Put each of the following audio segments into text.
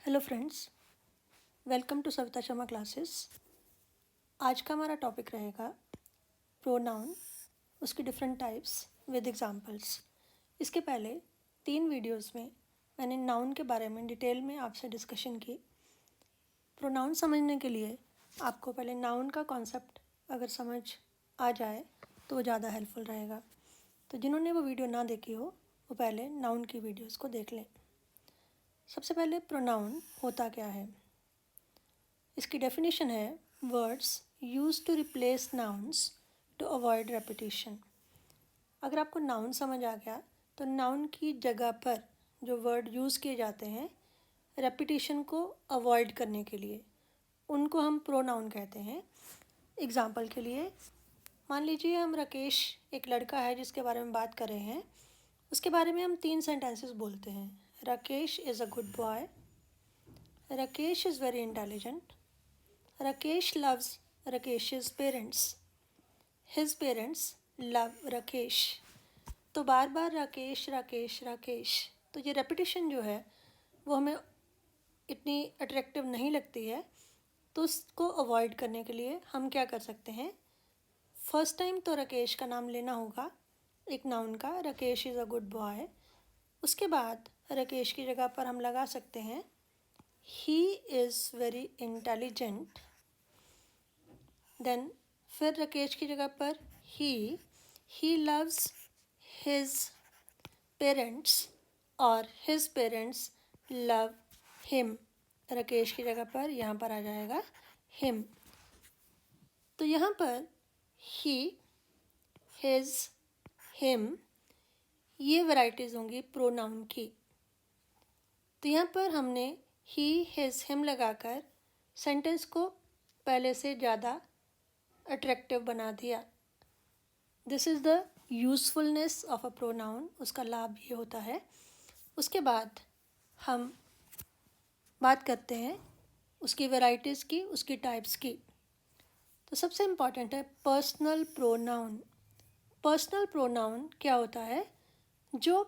Hello friends, welcome to Savita Sharma classes. आज का हमारा टॉपिक रहेगा प्रोनाउन, उसकी डिफरेंट टाइप्स विद एग्जांपल्स। इसके पहले 3 वीडियोस में मैंने नाउन के बारे में डिटेल में आपसे डिस्कशन की। प्रोनाउन समझने के लिए आपको पहले नाउन का कॉन्सेप्ट अगर समझ आ जाए तो वो ज़्यादा हेल्पफुल रहेगा। तो जिन्होंने वो वीडियो ना देखी हो वो पहले नाउन की वीडियोस को देख लें। सबसे पहले प्रोनाउन होता क्या है, इसकी डेफिनेशन है words use to replace nouns to avoid repetition. अगर आपको नाउन समझ आ गया तो नाउन की जगह पर जो वर्ड यूज़ किए जाते हैं रेपिटेशन को अवॉइड करने के लिए, उनको हम प्रोनाउन कहते हैं। एग्जाम्पल के लिए मान लीजिए हम राकेश एक लड़का है जिसके बारे में बात कर रहे हैं, उसके बारे में हम 3 सेंटेंसेस बोलते हैं। Rakesh is a good boy, Rakesh is very intelligent, Rakesh loves Rakesh's parents. His parents love Rakesh. तो बार बार राकेश राकेश राकेश, तो ये रेपिटेशन जो है वो हमें इतनी अट्रैक्टिव नहीं लगती है। तो उसको अवॉइड करने के लिए हम क्या कर सकते हैं, फर्स्ट टाइम तो राकेश का नाम लेना होगा एक नाउन का, Rakesh is a good boy. उसके बाद राकेश की जगह पर हम लगा सकते हैं he is very intelligent. Then फिर राकेश की जगह पर ही लव्स हिज पेरेंट्स और his parents love him. Rakesh की जगह पर यहाँ पर आ जाएगा हिम। तो यहाँ पर ही, हिज, हिम, ये वैरायटीज़ होंगी प्रोनाउन की। तो यहाँ पर हमने ही, हिज, हिम लगाकर सेंटेंस को पहले से ज़्यादा अट्रैक्टिव बना दिया। This is the usefulness of a pronoun, उसका लाभ ये होता है। उसके बाद हम बात करते हैं उसकी वैरायटीज़ की, उसकी टाइप्स की। तो सबसे इम्पॉर्टेंट है पर्सनल प्रोनाउन। पर्सनल प्रोनाउन क्या होता है, जो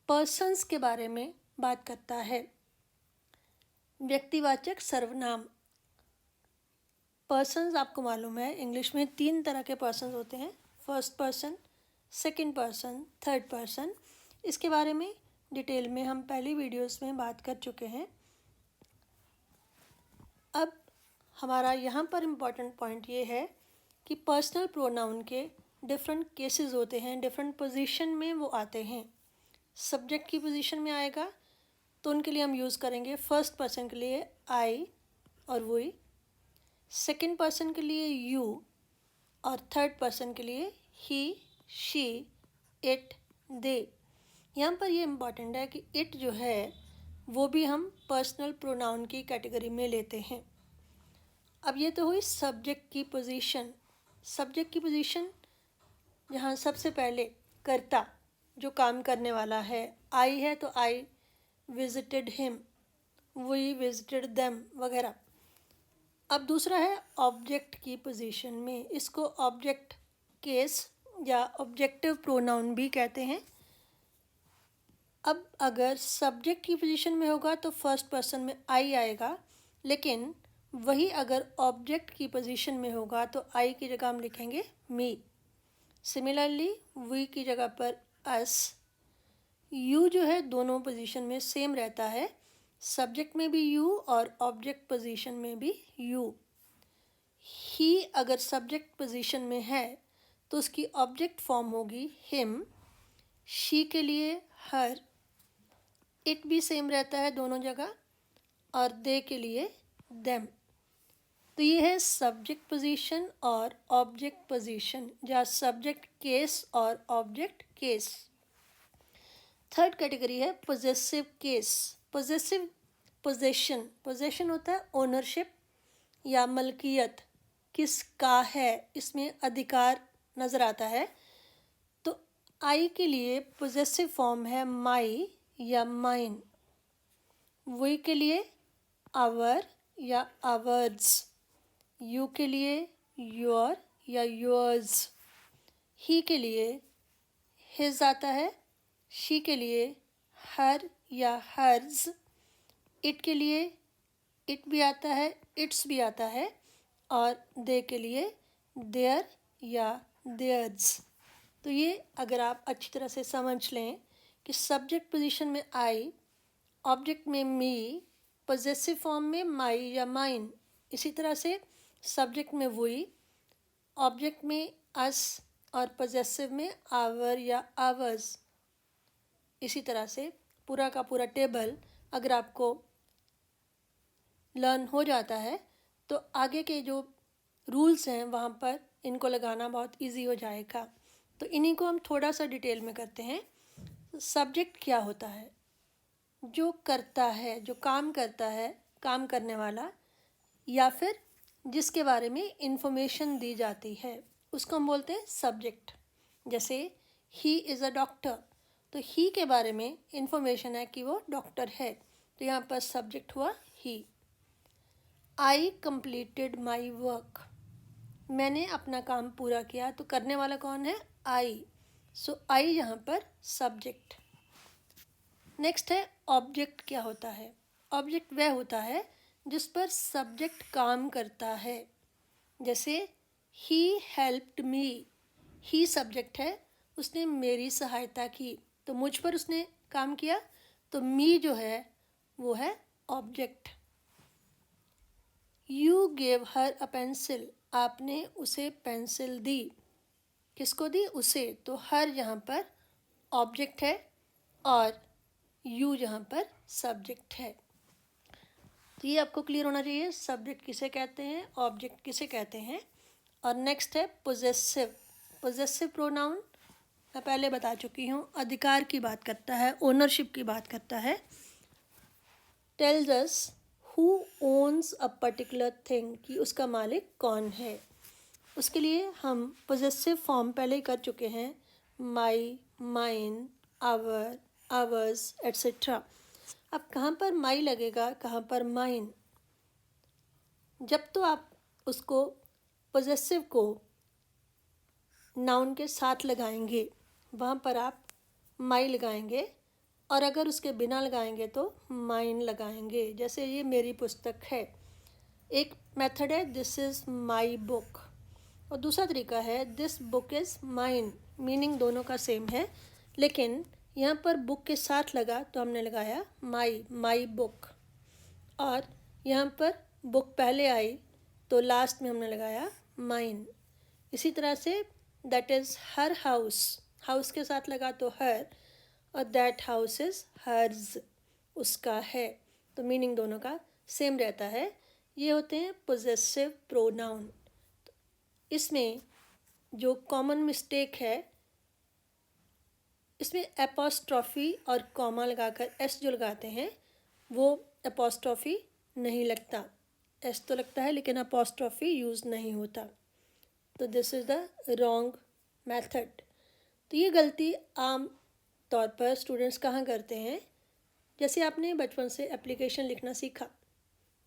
पर्सन्स के बारे में बात करता है। व्यक्तिवाचक सर्वनाम। पर्सन्स आपको मालूम है इंग्लिश में 3 तरह के पर्सन्स होते हैं, first person, second person, third person. इसके बारे में डिटेल में हम पहली वीडियोस में बात कर चुके हैं। अब हमारा यहाँ पर इम्पॉर्टेंट पॉइंट ये है कि पर्सनल प्रोनाउन के डिफरेंट केसेस होते हैं, डिफरेंट पोजीशन में वो आते हैं। सब्जेक्ट की पोजीशन में आएगा तो उनके लिए हम यूज़ करेंगे फर्स्ट पर्सन के लिए आई और वी, सेकंड पर्सन के लिए यू और थर्ड पर्सन के लिए ही, शी, इट, दे। यहाँ पर ये इम्पॉर्टेंट है कि इट जो है वो भी हम पर्सनल प्रोनाउन की कैटेगरी में लेते हैं। अब ये तो हुई सब्जेक्ट की पोजीशन। सब्जेक्ट की पोजीशन जहाँ सबसे पहले कर्ता, जो काम करने वाला है, आई है तो I visited him, we visited them वगैरह। अब दूसरा है ऑब्जेक्ट की पोजीशन में, इसको ऑब्जेक्ट केस या ऑब्जेक्टिव प्रोनाउन भी कहते हैं। अब अगर सब्जेक्ट की पोजीशन में होगा तो फर्स्ट पर्सन में आई आएगा, लेकिन वही अगर ऑब्जेक्ट की पोजीशन में होगा तो आई की जगह हम लिखेंगे मी। सिमिलरली वी की जगह पर अस। यू जो है दोनों पोजीशन में सेम रहता है, सब्जेक्ट में भी यू और ऑब्जेक्ट पोजीशन में भी यू। ही अगर सब्जेक्ट पोजीशन में है तो उसकी ऑब्जेक्ट फॉर्म होगी हिम। शी के लिए हर, इट भी सेम रहता है दोनों जगह, और दे के लिए देम। तो ये है सब्जेक्ट पोजीशन और ऑब्जेक्ट पोजीशन, या सब्जेक्ट केस और ऑब्जेक्ट केस। थर्ड कैटेगरी है possessive case. Possessive possession, possession होता है ओनरशिप या मलकियत, किसका है, इसमें अधिकार नज़र आता है। तो आई के लिए पोजेसिव फॉर्म है माई या माइन, वी के लिए आवर या आवर्स, यू के लिए योर या योर्स, ही के लिए हिज आता है, शी के लिए हर या हर्ज, इट के लिए इट भी आता है, इट्स भी आता है, और दे के लिए देयर या देयर्स। तो ये अगर आप अच्छी तरह से समझ लें कि सब्जेक्ट पोजीशन में आई, ऑब्जेक्ट में मी, पोजेसिव फॉर्म में माई या माइन, इसी तरह से सब्जेक्ट में वी, ऑब्जेक्ट में अस, और पोजेसिव में आवर या आवर्स। इसी तरह से पूरा का पूरा टेबल अगर आपको लर्न हो जाता है तो आगे के जो रूल्स हैं वहाँ पर इनको लगाना बहुत इजी हो जाएगा। तो इन्हीं को हम थोड़ा सा डिटेल में करते हैं। सब्जेक्ट क्या होता है? जो करता है, जो काम करता है, काम करने वाला, या फिर जिसके बारे में इंफॉर्मेशन दी जाती है, उसको हम बोलते हैं सब्जेक्ट। जैसे ही इज़ अ डॉक्टर, तो ही के बारे में इंफॉर्मेशन है कि वो डॉक्टर है, तो यहाँ पर सब्जेक्ट हुआ ही। आई कंप्लीटेड माई वर्क, मैंने अपना काम पूरा किया, तो करने वाला कौन है? आई। सो आई यहाँ पर सब्जेक्ट। नेक्स्ट है ऑब्जेक्ट। क्या होता है? ऑब्जेक्ट वह होता है जिस पर सब्जेक्ट काम करता है। जैसे he helped me, he subject है, उसने मेरी सहायता की, तो मुझ पर उसने काम किया, तो मी जो है वो है object. You gave her a pencil, आपने उसे पेंसिल दी। किसको दी? उसे। तो हर यहाँ पर ऑब्जेक्ट है और यू यहाँ पर सब्जेक्ट है। तो ये आपको क्लियर होना चाहिए, सब्जेक्ट किसे कहते हैं, ऑब्जेक्ट किसे कहते हैं। और नेक्स्ट है पोजेसिव। पोजेसिव प्रोनाउन मैं पहले बता चुकी हूँ, अधिकार की बात करता है, ओनरशिप की बात करता है। Tells us who owns a particular thing, कि उसका मालिक कौन है। उसके लिए हम पोजेसिव फॉर्म पहले ही कर चुके हैं, माई, माइन, आवर, आवर्स एट्सेट्रा। अब कहाँ पर माई लगेगा, कहाँ पर माइन? जब तो आप उसको पोजेसिव को नाउन के साथ लगाएंगे वहाँ पर आप माई लगाएंगे, और अगर उसके बिना लगाएंगे तो माइन लगाएंगे। जैसे ये मेरी पुस्तक है, एक मेथड है दिस इज़ माई बुक, और दूसरा तरीका है this book is mine. Meaning दोनों का सेम है, लेकिन यहाँ पर बुक के साथ लगा तो हमने लगाया माई, माई बुक। और यहाँ पर बुक पहले आई तो लास्ट में हमने लगाया माइन। इसी तरह say that is her house, house के साथ लगा तो हर, और दैट हाउस इज़ हर्ज, उसका है। तो मीनिंग दोनों का सेम रहता है। ये होते हैं पोजेसिव प्रोनाउन। इसमें जो कॉमन मिस्टेक है, इसमें एपोस्ट्रॉफी और कॉमा लगाकर एस जो लगाते हैं वो एपोस्ट्रॉफी नहीं लगता, एस तो लगता है लेकिन एपोस्ट्रॉफी यूज़ नहीं होता। तो this is the wrong method. तो ये गलती आम तौर पर स्टूडेंट्स कहाँ करते हैं? जैसे आपने बचपन से एप्लीकेशन लिखना सीखा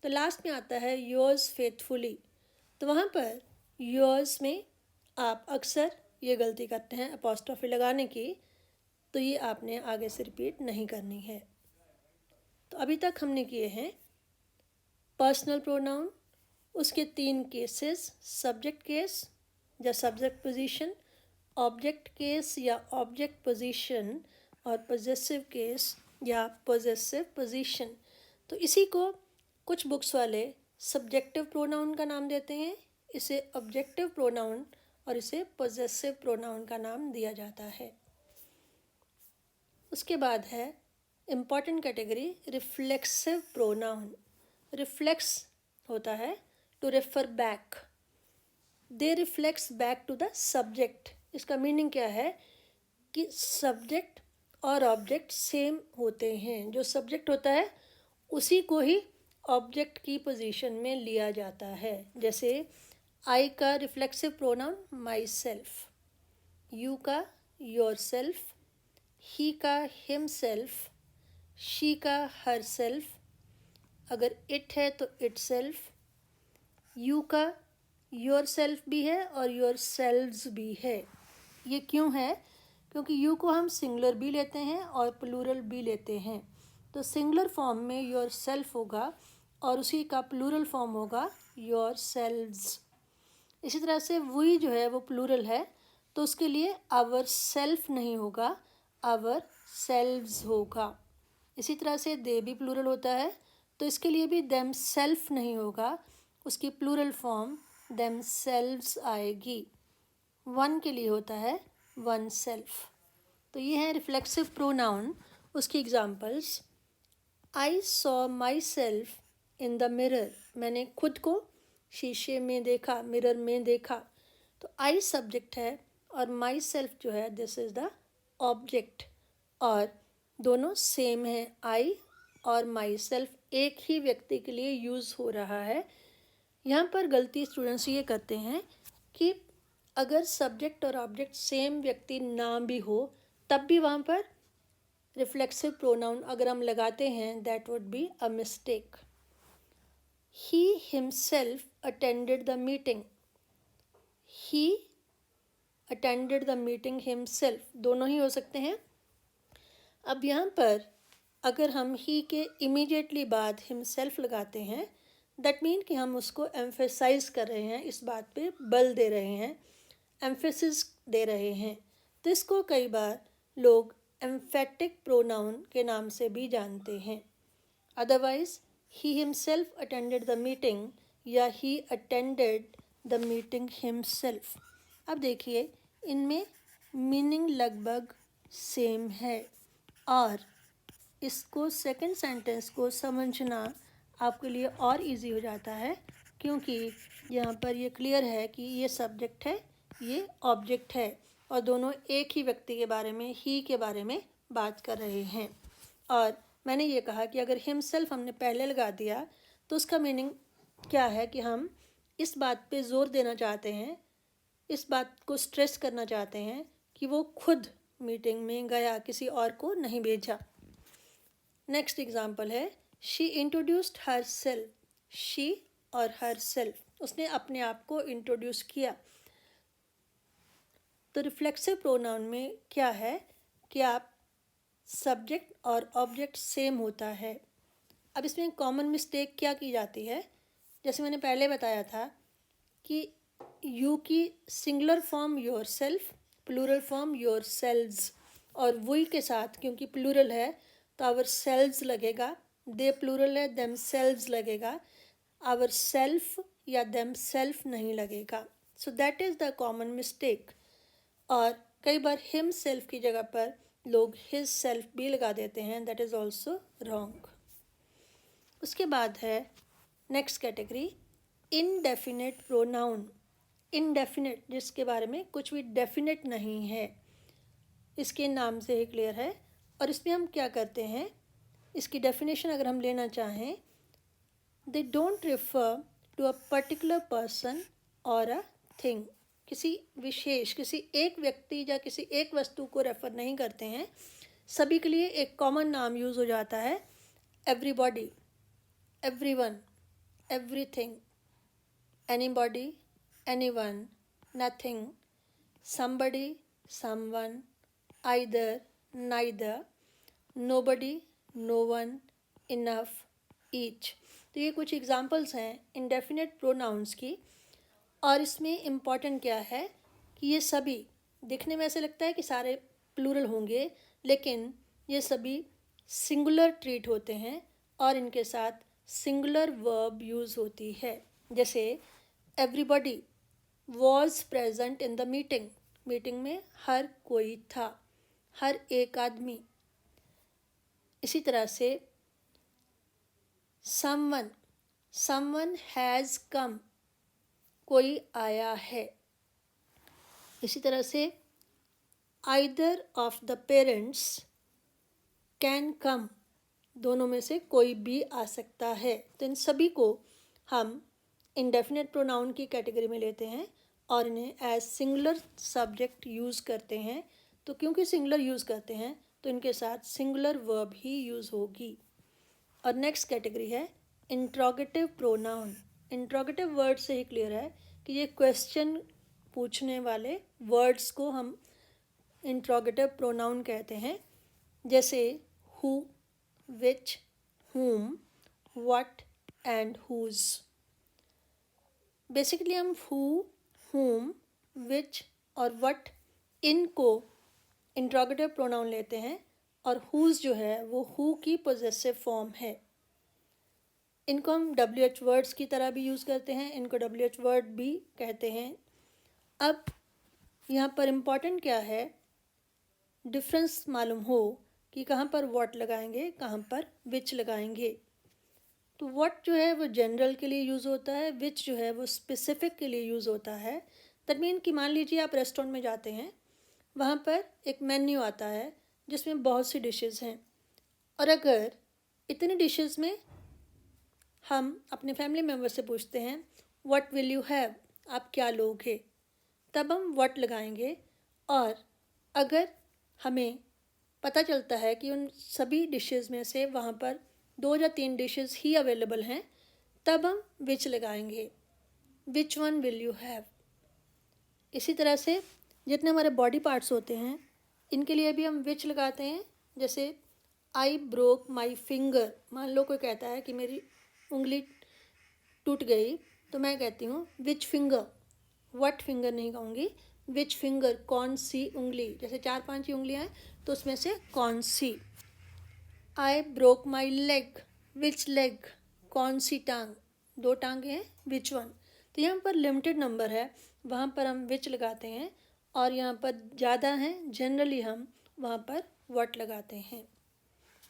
तो लास्ट में आता है योर्स फेथफुली, तो वहाँ पर योर्स में आप अक्सर ये गलती करते हैं एपोस्ट्रॉफी लगाने की, तो ये आपने आगे से रिपीट नहीं करनी है। तो अभी तक हमने किए हैं पर्सनल प्रोनाउन, उसके 3 केसेस, सब्जेक्ट केस या सब्जेक्ट पोजीशन, ऑब्जेक्ट केस या ऑब्जेक्ट पोजीशन, और पोजेसिव केस या पोजेसिव पोजीशन। तो इसी को कुछ बुक्स वाले सब्जेक्टिव प्रोनाउन का नाम देते हैं, इसे ऑब्जेक्टिव प्रोनाउन और इसे पोजेसिव प्रोनाउन का नाम दिया जाता है। उसके बाद है important category reflexive pronoun. Reflex होता है to refer back, they reflex back to the subject. इसका मीनिंग क्या है कि सब्जेक्ट और ऑब्जेक्ट सेम होते हैं, जो सब्जेक्ट होता है उसी को ही ऑब्जेक्ट की पोजीशन में लिया जाता है। जैसे आई का reflexive pronoun my self, you का योर सेल्फ, ही का हिम सेल्फ, शी का हर सेल्फ, अगर इट है तो इट सेल्फ, यू का योर सेल्फ भी है और योर सेल्व्स भी है। ये क्यों है? क्योंकि यू को हम सिंगुलर भी लेते हैं और प्लूरल भी लेते हैं। तो सिंगुलर फॉर्म में योर सेल्फ होगा और उसी का प्लूरल फॉर्म होगा योर सेल्व्स। इसी तरह से वी जो है वो प्लूरल है, तो उसके लिए आवर सेल्फ नहीं होगा, आवर सेल्व्स होगा। इसी तरह से दे भी प्लूरल होता है, तो इसके लिए भी देम सेल्फ नहीं होगा, उसकी प्लूरल फॉर्म देम सेल्व्स आएगी। वन के लिए होता है वन सेल्फ। तो ये है रिफ्लेक्सिव प्रोनाउन। उसकी examples, I saw my self in the mirror, मैंने खुद को शीशे में देखा, मिरर में देखा। तो आई सब्जेक्ट है और माई सेल्फ जो है दिस इज़ द ऑब्जेक्ट, और दोनों सेम है। आई और माई सेल्फ एक ही व्यक्ति के लिए यूज़ हो रहा है। यहाँ पर गलती स्टूडेंट्स ये करते हैं कि अगर सब्जेक्ट और ऑब्जेक्ट सेम व्यक्ति ना भी हो तब भी वहाँ पर रिफ्लेक्सिव प्रोनाउन अगर हम लगाते हैं that would be a mistake. He himself attended the meeting, he attended the meeting himself, दोनों ही हो सकते हैं। अब यहाँ पर अगर हम ही के इमीडिएटली बाद हिमसेल्फ लगाते हैं दैट मीन कि हम उसको एम्फेसाइज कर रहे हैं, इस बात पे बल दे रहे हैं, एम्फेसिस दे रहे हैं। तो इसको कई बार लोग एम्फेटिक प्रोनाउन के नाम से भी जानते हैं। Otherwise he himself attended the meeting या he attended the meeting himself. अब देखिए इनमें मीनिंग लगभग सेम है और इसको सेकंड सेंटेंस को समझना आपके लिए और इजी हो जाता है, क्योंकि यहाँ पर ये क्लियर है कि ये सब्जेक्ट है, ये ऑब्जेक्ट है और दोनों एक ही व्यक्ति के बारे में, ही के बारे में बात कर रहे हैं। और मैंने ये कहा कि अगर हिमसेल्फ हमने पहले लगा दिया तो उसका मीनिंग क्या है कि हम इस बात पे ज़ोर देना चाहते हैं, इस बात को स्ट्रेस करना चाहते हैं कि वो खुद मीटिंग में गया, किसी और को नहीं भेजा। नेक्स्ट एग्जाम्पल है she introduced her self, she और हर सेल्फ, उसने अपने आप को इंट्रोड्यूस किया। तो रिफ्लेक्सिव प्रोनाउन में क्या है कि आप सब्जेक्ट और ऑब्जेक्ट सेम होता है। अब इसमें कॉमन मिस्टेक क्या की जाती है, जैसे मैंने पहले बताया था कि यू की singular form yourself, plural form yourselves, और वी के साथ क्योंकि प्लूरल है तो आवर सेल्व्स लगेगा, दे प्लूरल है देम सेल्व्स लगेगा, आवर सेल्फ या देम सेल्फ नहीं लगेगा। So that is the common mistake. और कई बार हिम सेल्फ की जगह पर लोग हिज सेल्फ भी लगा देते हैं, दैट इज़ ऑल्सो रॉन्ग। उसके बाद है next category indefinite pronoun. Indefinite जिसके बारे में कुछ भी डेफिनेट नहीं है, इसके नाम से ही क्लियर है। और इसमें हम क्या करते हैं, इसकी डेफिनेशन अगर हम लेना चाहें, they don't refer to a particular person और अ थिंग, किसी विशेष, किसी एक व्यक्ति या किसी एक वस्तु को रेफर नहीं करते हैं, सभी के लिए एक कॉमन नाम यूज़ हो जाता है। Everybody, everyone, everything, anybody, anyone, nothing, somebody, someone, either, neither, nobody, no one, enough, each। तो ये कुछ एग्जांपल्स हैं इंडेफिनेट प्रोनाउंस की। और इसमें इम्पॉर्टेंट क्या है कि ये सभी दिखने में ऐसे लगता है कि सारे प्लूरल होंगे, लेकिन ये सभी सिंगुलर ट्रीट होते हैं और इनके साथ सिंगुलर वर्ब यूज़ होती है। जैसे everybody was present in the meeting, meeting में हर कोई था, हर एक आदमी। इसी तरह से समवन, समवन हैज़ कम, कोई आया है। इसी तरह से either of the parents can come, दोनों में से कोई भी आ सकता है। तो इन सभी को हम इंडेफिनेट प्रोनाउन की कैटेगरी में लेते हैं और इन्हें एज सिंगुलर सब्जेक्ट यूज़ करते हैं। तो क्योंकि सिंगुलर यूज़ करते हैं तो इनके साथ सिंगुलर वर्ब ही यूज़ होगी। और नेक्स्ट कैटेगरी है इंट्रोगेटिव प्रोनाउन। इंट्रोगेटिव वर्ड से ही क्लियर है कि ये क्वेश्चन पूछने वाले वर्ड्स को हम इंट्रोगेटिव प्रोनाउन कहते हैं। जैसे who, which, whom, what and whose। Basically हम who, whom, which और what इनको इंट्रोगेटिव प्रोनाउन लेते हैं और whose जो है वो who की पोजेसिव फॉर्म है। इनको हम WH वर्ड्स की तरह भी यूज़ करते हैं, इनको WH वर्ड भी कहते हैं। अब यहाँ पर इम्पॉर्टेंट क्या है, डिफरेंस मालूम हो कि कहाँ पर what लगाएंगे, कहाँ पर which लगाएंगे। तो what जो है वो जनरल के लिए यूज़ होता है, which जो है वो स्पेसिफिक के लिए यूज़ होता है। दैट मीन कि मान लीजिए आप रेस्टोरेंट में जाते हैं, वहाँ पर एक मेन्यू आता है जिसमें बहुत सी डिशेस हैं, और अगर इतनी डिशेस में हम अपने फैमिली मेम्बर से पूछते हैं व्हाट विल यू हैव, आप क्या लोगे, तब हम व्हाट लगाएंगे। और अगर हमें पता चलता है कि उन सभी डिशेस में से वहाँ पर 2 या 3 डिशेस ही अवेलेबल हैं, तब हम विच लगाएंगे, which one will you have. इसी तरह से जितने हमारे बॉडी पार्ट्स होते हैं इनके लिए भी हम विच लगाते हैं। जैसे आई ब्रोक माई फिंगर, मान लो कोई कहता है कि मेरी उंगली टूट गई, तो मैं कहती हूँ विच फिंगर, व्हाट फिंगर नहीं कहूँगी, विच फिंगर, कौन सी उंगली। जैसे 4-5 ही उंगलियाँ हैं तो उसमें से कौन सी। I broke my leg, which leg, कौन सी टांग, 2 टांगे हैं, विच वन। तो यहाँ पर लिमिटेड नंबर है, वहाँ पर हम विच लगाते हैं, और यहाँ पर ज़्यादा हैं, जनरली हम वहाँ पर व्हाट लगाते हैं।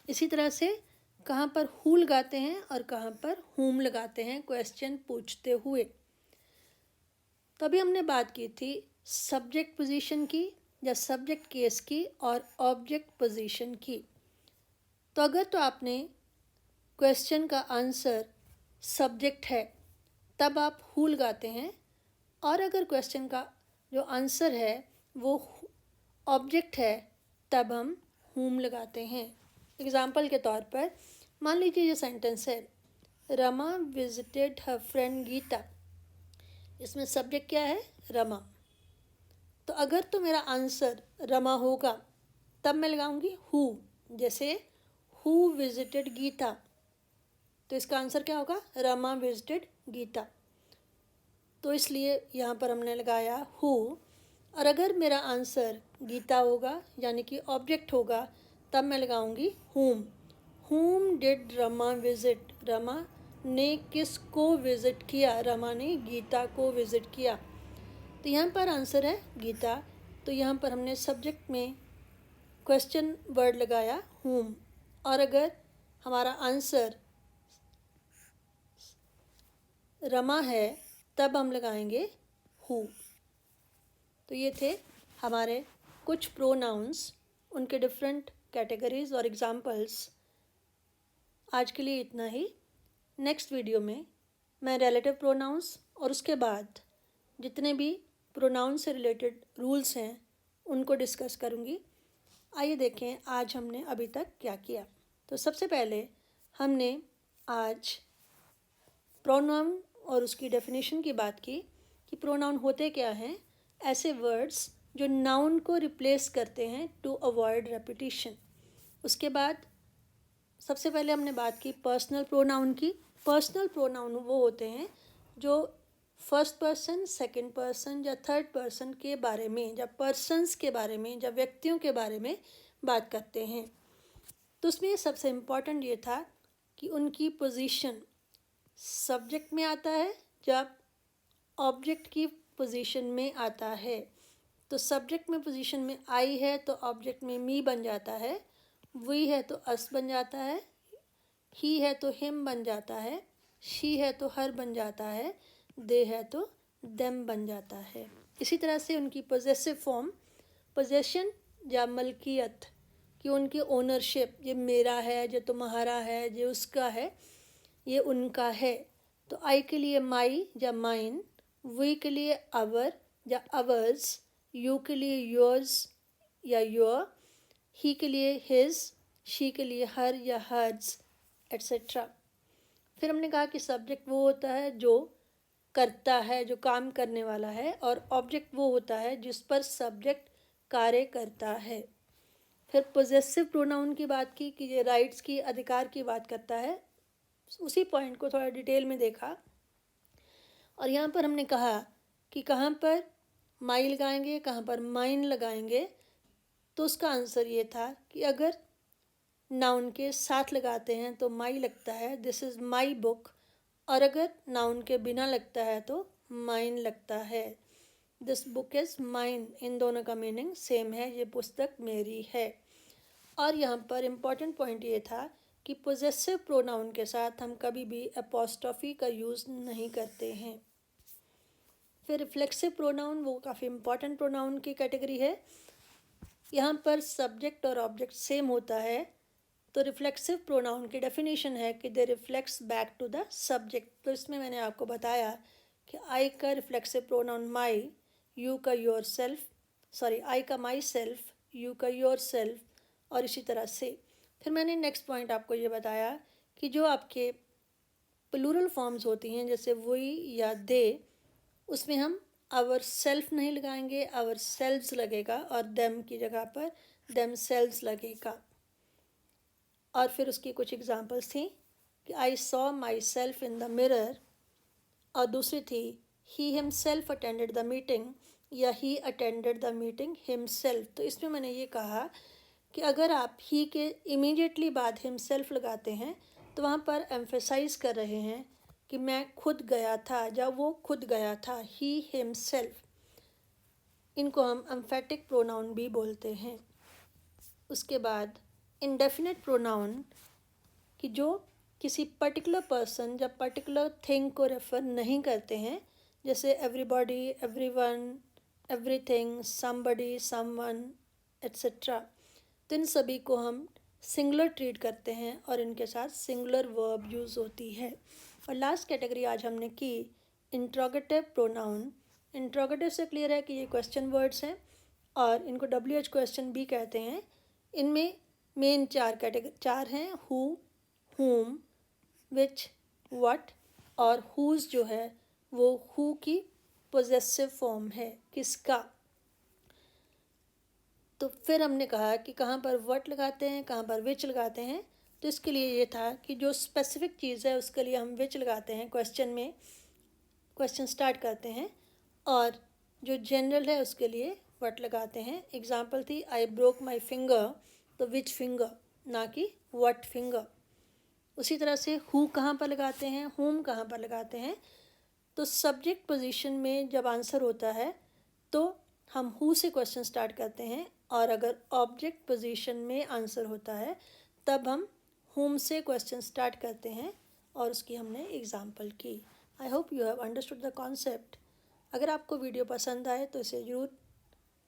इसी तरह से कहाँ पर हु लगाते हैं और कहाँ पर हुम लगाते हैं क्वेश्चन पूछते हुए। तो अभी हमने बात की थी सब्जेक्ट पोजीशन की या सब्जेक्ट केस की और ऑब्जेक्ट पोजीशन की। तो अगर तो आपने क्वेश्चन का आंसर सब्जेक्ट है तब आप हु लगाते हैं, और अगर क्वेश्चन का जो आंसर है वो ऑब्जेक्ट है तब हम हुम लगाते हैं। एग्जाम्पल के तौर पर मान लीजिए ये सेंटेंस है, Rama visited her friend Geeta. इसमें सब्जेक्ट क्या है, रमा। तो अगर तो मेरा आंसर रमा होगा तब मैं लगाऊंगी हु। जैसे हु विजिटेड गीता, तो इसका आंसर क्या होगा, रमा विजिटेड गीता। तो इसलिए यहाँ पर हमने लगाया हु। और अगर मेरा आंसर गीता होगा यानी कि ऑब्जेक्ट होगा, तब मैं लगाऊंगी हुम। हुम डिड रमा विजिट, रमा ने किस को विजिट किया, रमा ने गीता को विजिट किया। तो यहाँ पर आंसर है गीता, तो यहाँ पर हमने सब्जेक्ट में क्वेश्चन वर्ड लगाया हुम। और अगर हमारा आंसर रमा है तब हम लगाएंगे हु। तो ये थे हमारे कुछ प्रोनाउंस, उनके डिफरेंट कैटेगरीज और एग्जाम्पल्स। आज के लिए इतना ही। नेक्स्ट वीडियो में मैं रिलेटिव प्रोनाउंस और उसके बाद जितने भी प्रोनाउन से रिलेटेड रूल्स हैं उनको डिस्कस करूँगी। आइए देखें आज हमने अभी तक क्या किया। तो सबसे पहले हमने आज प्रोनाउन और उसकी डेफिनेशन की बात की कि प्रोनाउन होते क्या हैं, ऐसे वर्ड्स जो नाउन को रिप्लेस करते हैं टू अवॉइड रेपिटिशन। उसके बाद सबसे पहले हमने बात की पर्सनल प्रोनाउन की। पर्सनल प्रोनाउन वो होते हैं जो फर्स्ट पर्सन, सेकंड पर्सन या थर्ड पर्सन के बारे में, या पर्सन्स के बारे में, या व्यक्तियों के बारे में बात करते हैं। तो उसमें सबसे इम्पॉर्टेंट ये था कि उनकी पोजीशन सब्जेक्ट में आता है जब ऑब्जेक्ट की पोजीशन में आता है। तो सब्जेक्ट में पोजीशन में आई है तो ऑब्जेक्ट में मी बन जाता है, वी है तो अस बन जाता है, ही है तो हिम बन जाता है, शी है तो हर बन जाता है, दे है तो देम बन जाता है। इसी तरह से उनकी पोजेसिव फॉर्म, पोजेशन या मलकियत कि उनकी ओनरशिप, ये मेरा है, ये तुम्हारा है, ये उसका है, ये उनका है। तो आई के लिए माई या माइन, वी के लिए अवर या अवर्स, यू के लिए योर्स या योर, ही के लिए हिज, शी के लिए हर या हर्स, एट्सेट्रा। फिर हमने कहा कि सब्जेक्ट वो होता है जो करता है, जो काम करने वाला है, और ऑब्जेक्ट वो होता है जिस पर सब्जेक्ट कार्य करता है। फिर पोजेसिव प्रोनाउन की बात की कि ये राइट्स की, अधिकार की बात करता है। उसी पॉइंट को थोड़ा डिटेल में देखा और यहाँ पर हमने कहा कि कहाँ पर माई लगाएंगे, कहाँ पर माइन लगाएंगे। तो उसका आंसर ये था कि अगर नाउन के साथ लगाते हैं तो माई लगता है, दिस इज़ माई बुक, और अगर नाउन के बिना लगता है तो माइन लगता है, दिस बुक इज़ माइन। इन दोनों का मीनिंग सेम है, ये पुस्तक मेरी है। और यहाँ पर इम्पॉर्टेंट पॉइंट ये था कि पोजेसिव प्रोनाउन के साथ हम कभी भी अपॉस्ट्रॉफी का यूज़ नहीं करते हैं। फिर रिफ्लेक्सिव प्रोनाउन, वो काफ़ी इम्पॉर्टेंट प्रोनाउन की कैटेगरी है। यहाँ पर सब्जेक्ट और ऑब्जेक्ट सेम होता है। तो रिफ्लेक्सिव प्रोनाउन की डेफिनेशन है कि they reflects back to the subject. तो इसमें मैंने आपको बताया कि आई का रिफ्लेक्सिव प्रोनाउन माई, यू का योर सेल्फ, आई का माई सेल्फ, यू का योर सेल्फ, और इसी तरह से। फिर मैंने नेक्स्ट पॉइंट आपको ये बताया कि जो आपके प्लूरल फॉर्म्स होती हैं जैसे वी या दे, उसमें हम आवर सेल्फ नहीं लगाएंगे, आवर सेल्व्स लगेगा, और देम की जगह पर देम सेल्व्स लगेगा। और फिर उसकी कुछ एग्जांपल्स थी कि I saw my self in the mirror, और दूसरी थी he himself attended the meeting, या he attended the meeting himself. तो इसमें मैंने ये कहा कि अगर आप ही के इमीडिएटली बाद हिमसेल्फ लगाते हैं तो वहाँ पर एम्फेसाइज कर रहे हैं कि मैं खुद गया था, या वो खुद गया था, ही हिमसेल्फ। इनको हम एम्फेटिक प्रोनाउन भी बोलते हैं। उसके बाद इंडेफिनिट प्रोनाउन कि जो किसी पर्टिकुलर पर्सन या पर्टिकुलर थिंग को रेफ़र नहीं करते हैं, जैसे everybody, everyone, everything, somebody, someone, etcetera. तो इन सभी को हम सिंगुलर ट्रीट करते हैं और इनके साथ सिंगुलर वर्ब यूज़ होती है। और लास्ट कैटेगरी आज हमने की इंट्रोगेटिव प्रोनाउन। इंट्रोगेटिव से क्लियर है कि ये क्वेश्चन वर्ड्स हैं और इनको WH क्वेश्चन भी कहते हैं। इनमें मेन चार हैं, हु, whom, which, what, और whose जो है वो who की पोजेसिव फॉर्म है, किसका। तो फिर हमने कहा कि कहाँ पर what लगाते हैं, कहाँ पर which लगाते हैं। तो इसके लिए ये था कि जो स्पेसिफिक चीज़ है उसके लिए हम which लगाते हैं, क्वेश्चन में क्वेश्चन स्टार्ट करते हैं, और जो जनरल है उसके लिए what लगाते हैं। एग्जाम्पल थी आई ब्रोक माई फिंगर, तो which finger, ना कि what finger। उसी तरह से हु कहाँ पर लगाते हैं, whom कहाँ पर लगाते हैं। तो सब्जेक्ट पोजीशन में जब आंसर होता है तो हम हु से क्वेश्चन स्टार्ट करते हैं, और अगर ऑब्जेक्ट पोजीशन में आंसर होता है तब हम whom से क्वेश्चन स्टार्ट करते हैं, और उसकी हमने एग्जांपल की। I hope you have understood the concept. अगर आपको वीडियो पसंद आए तो इसे ज़रूर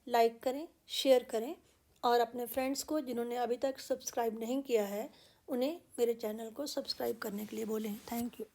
लाइक करें, शेयर करें, और अपने फ्रेंड्स को जिन्होंने अभी तक सब्सक्राइब नहीं किया है उन्हें मेरे चैनल को सब्सक्राइब करने के लिए बोलें। Thank you.